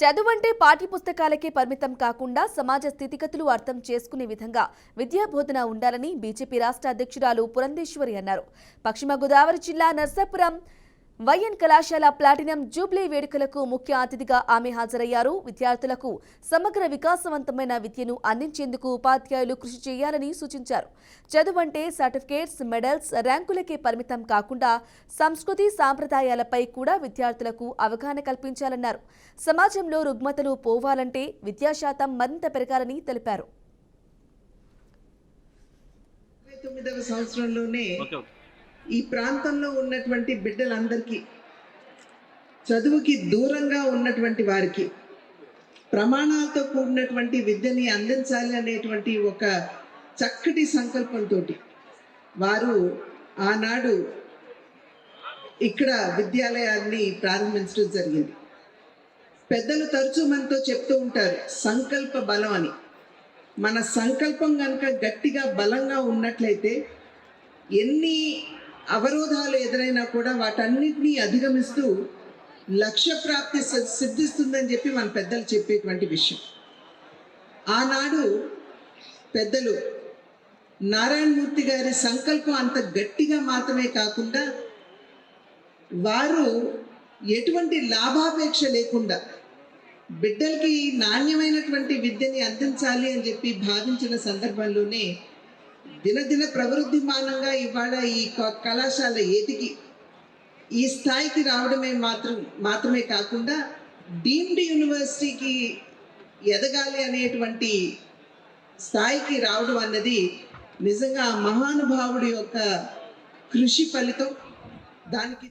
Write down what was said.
చదువంటే పాఠ్యపుస్తకాలకే పరిమితం కాకుండా సమాజ స్థితిగతులు అర్థం చేసుకునే విధంగా విద్యాబోధన ఉండాలని బీజేపీ రాష్ట్ర అధ్యక్షురాలు పురంధేశ్వరి అన్నారు. పశ్చిమ గోదావరి జిల్లా నర్సాపురం వైఎన్ కళాశాల ప్లాటినం జూబ్లీ వేడుకలకు ముఖ్య అతిథిగా ఆమె హాజరయ్యారు. విద్యార్థులకు సమగ్ర వికాసవంతమైన విద్యను అందించేందుకు ఉపాధ్యాయులు కృషి చేయాలని సూచించారు. చదువంటే సర్టిఫికేట్స్, మెడల్స్, ర్యాంకులకే పరిమితం కాకుండా సంస్కృతి సాంప్రదాయాలపై కూడా విద్యార్థులకు అవగాహన కల్పించాలన్నారు. సమాజంలో రుగ్మతలు పోవాలంటే విద్యాశాతం మరింత పెరగాలని తెలిపారు. ఈ ప్రాంతంలో ఉన్నటువంటి బిడ్డలందరికీ చదువుకి దూరంగా ఉన్నటువంటి వారికి ప్రమాణాలతో కూడినటువంటి విద్యని అందించాలి అనేటువంటి ఒక చక్కటి సంకల్పంతో వారు ఆనాడు ఇక్కడ విద్యాలయాన్ని ప్రారంభించడం జరిగింది. పెద్దలు తరచూ మనతో చెప్తూ ఉంటారు సంకల్ప బలం అని. మన సంకల్పం కనుక గట్టిగా బలంగా ఉన్నట్లయితే ఎన్ని అవరోధాలు ఎదురైనా కూడా వాటన్నిటినీ అధిగమిస్తూ లక్ష్య ప్రాప్తి సిద్ధిస్తుందని చెప్పి మన పెద్దలు చెప్పేటువంటి విషయం. ఆనాడు పెద్దలు నారాయణమూర్తి గారి సంకల్పం అంత గట్టిగా మాత్రమే కాకుండా వారు ఎటువంటి లాభాపేక్ష లేకుండా బిడ్డలకి నాణ్యమైనటువంటి విద్యని అందించాలి అని చెప్పి భావించిన సందర్భంలోనే దినదిన ప్రవృద్ధిమానంగా ఇవాళ ఈ కళాశాల ఎదిగి ఈ స్థాయికి రావడమే మాత్రమే కాకుండా డీమ్డ్ యూనివర్సిటీకి ఎదగాలి అనేటువంటి స్థాయికి రావడం అన్నది నిజంగా మహానుభావుడి యొక్క కృషి ఫలితం. దానికి